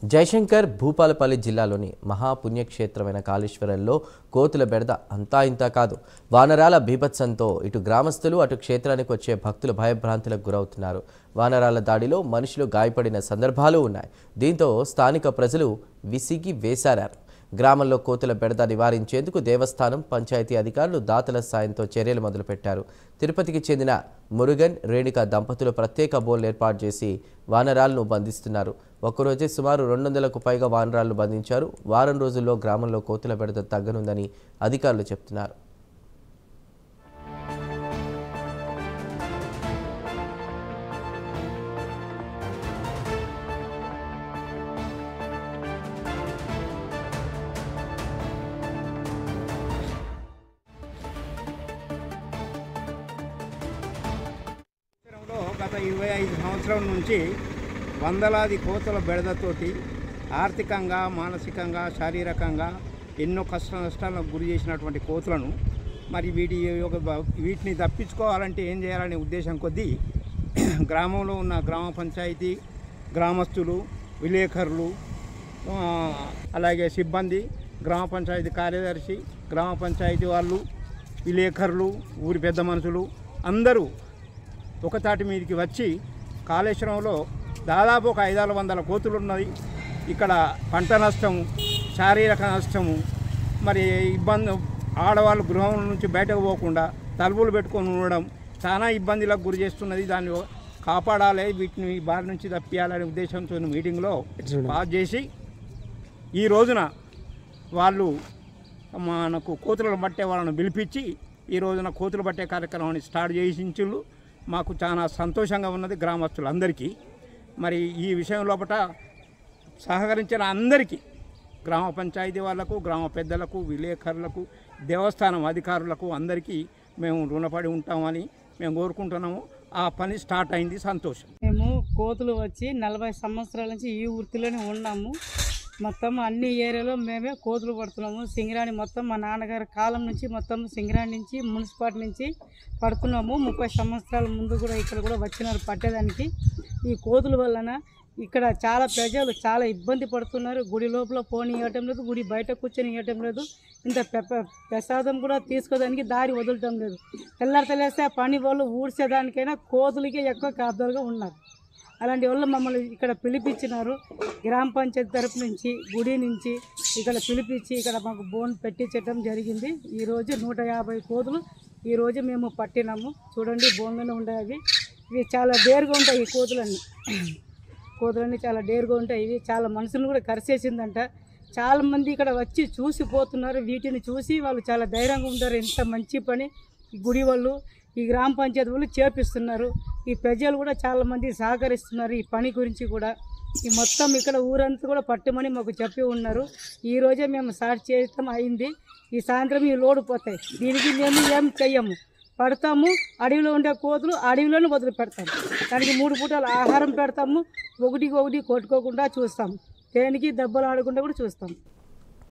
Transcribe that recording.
జయశంకర్ భూపాలపల్లి జిల్లాలోని మహాపుణ్యక్షేత్రమైన కాళేశ్వరంలో కోతుల బెడద అంతా ఇంతా కాదు. వానరాల బీభత్సంతో ఇటు గ్రామస్తులు అటు క్షేత్రానికి వచ్చే భక్తులు భయభ్రాంతులకు గురవుతున్నారు. వానరాల దాడిలో మనుషులు గాయపడిన సందర్భాలు ఉన్నాయి. దీంతో స్థానిక ప్రజలు విసిగి వేశారారు. గ్రామంలో కోతుల బెడద నివారించేందుకు దేవస్థానం, పంచాయతీ అధికారులు దాతల సాయంతో చర్యలు మొదలుపెట్టారు. తిరుపతికి చెందిన మురుగన్, రేణుక దంపతులు ప్రత్యేక బోన్లు ఏర్పాటు చేసి వానరాలను బంధిస్తున్నారు. ఒక్కరోజే సుమారు 200కు పైగా వానరాలను బంధించారు. వారం రోజుల్లో గ్రామంలో కోతుల బెడద తగ్గనుందని అధికారులు చెప్తున్నారు. గత 25 సంవత్సరాల నుంచి వందలాది కోతుల బెడదతోటి ఆర్థికంగా, మానసికంగా, శారీరకంగా ఎన్నో కష్ట నష్టాలకు గురి చేసినటువంటి కోతులను మరి వీటిని తప్పించుకోవాలంటే ఏం చేయాలనే ఉద్దేశం కొద్దీ గ్రామంలో ఉన్న గ్రామ పంచాయతీ గ్రామస్తులు, విలేకరులు, అలాగే సిబ్బంది, గ్రామ పంచాయతీ కార్యదర్శి, గ్రామ పంచాయతీ వాళ్ళు, విలేకరులు, ఊరి పెద్ద మనుషులు అందరూ ఒకతాటి మీదకి వచ్చి కాళేశ్వరంలో దాదాపు ఒక 500 కోతులు ఉన్నది. ఇక్కడ పంట నష్టము, శారీరక నష్టము, మరి ఇబ్బంది, ఆడవాళ్ళు గృహం నుంచి బయటకు పోకుండా తలుపులు పెట్టుకొని ఉండడం చాలా ఇబ్బందులకు గురి చేస్తున్నది. దాన్ని కాపాడాలి, వీటిని బారి నుంచి తప్పియాలనే ఉద్దేశంతో మీటింగ్లో పాస్ చేసి ఈ రోజున వాళ్ళు మనకు కోతులను పట్టే వాళ్ళను పిలిపించి ఈ రోజున కోతులు పట్టే కార్యక్రమాన్ని స్టార్ట్ చేయించుళ్ళు. మాకు చాలా సంతోషంగా ఉన్నది గ్రామస్తులందరికీ. మరి ఈ విషయం లోపల సహకరించిన అందరికీ, గ్రామ పంచాయతీ వాళ్లకు, గ్రామ పెద్దలకు, విలేకరులకు, దేవస్థానం అధికారులకు అందరికీ మేము రుణపడి ఉంటామని మేము కోరుకుంటున్నాము. ఆ పని స్టార్ట్ అయింది, సంతోషం. మేము కోతులు వచ్చి 40 సంవత్సరాల నుంచి ఈ వృత్తిలోనే ఉన్నాము. మొత్తం అన్ని ఏరియాలో మేమే కోతులు పడుతున్నాము. సింగరాణి మొత్తం మా నాన్నగారి కాలం నుంచి మొత్తం సింగరాణి నుంచి మున్సిపాలిటీ నుంచి పడుతున్నాము. 30 సంవత్సరాల ముందు కూడా ఇక్కడ కూడా వచ్చినారు పట్టేదానికి. ఈ కోతుల వలన ఇక్కడ చాలా ప్రజలు చాలా ఇబ్బంది పడుతున్నారు. గుడి లోపల పోనీ ఇవ్వటం లేదు, గుడి బయట కూర్చొని ఇవ్వటం లేదు, ఇంత ప్రసాదం కూడా తీసుకోవడానికి దారి వదలటం లేదు. తెల్లారితే పని వాళ్ళు ఊడ్చేదానికైనా కోతులకే ఎక్కువ కాపుదలుగా ఉన్నారు. అలాంటి వాళ్ళు మమ్మల్ని ఇక్కడ పిలిపించినారు. గ్రామ పంచాయతీ తరపు నుంచి, గుడి నుంచి ఇక్కడ పిలిపించి ఇక్కడ మాకు బోన్ పెట్టించడం జరిగింది. ఈరోజు 150 కోతులు ఈరోజు మేము పట్టినాము. చూడండి, బోన్లోనే ఉంటాయి. ఇవి చాలా డేరుగా ఉంటాయి. ఈ కోతులన్నీ చాలా డేరుగా ఉంటాయి. ఇవి చాలా మనుషులను కూడా కరిసేసిందంట. చాలామంది ఇక్కడ వచ్చి చూసిపోతున్నారు. వీటిని చూసి వాళ్ళు చాలా ధైర్యంగా ఉంటారు. ఇంత మంచి పని ఈ గుడి వాళ్ళు, ఈ గ్రామ పంచాయతీ వాళ్ళు చేపిస్తున్నారు. ఈ ప్రజలు కూడా చాలామంది సహకరిస్తున్నారు ఈ పని గురించి కూడా. ఈ మొత్తం ఇక్కడ ఊరంతా కూడా పట్టమని మాకు చెప్పి ఉన్నారు. ఈరోజే మేము స్టార్ట్ చేయటం అయింది. ఈ సాయంత్రం ఈ లోడు పోతాయి. దీనికి మేము ఏం చెయ్యము, పడతాము. అడవిలో ఉండే కోతులు అడవిలోనే వదిలి పెడతాము. దానికి 3 పూటలు ఆహారం పెడతాము. ఒకటికి కొట్టుకోకుండా చూస్తాము. దేనికి దెబ్బలు ఆడకుండా కూడా చూస్తాము.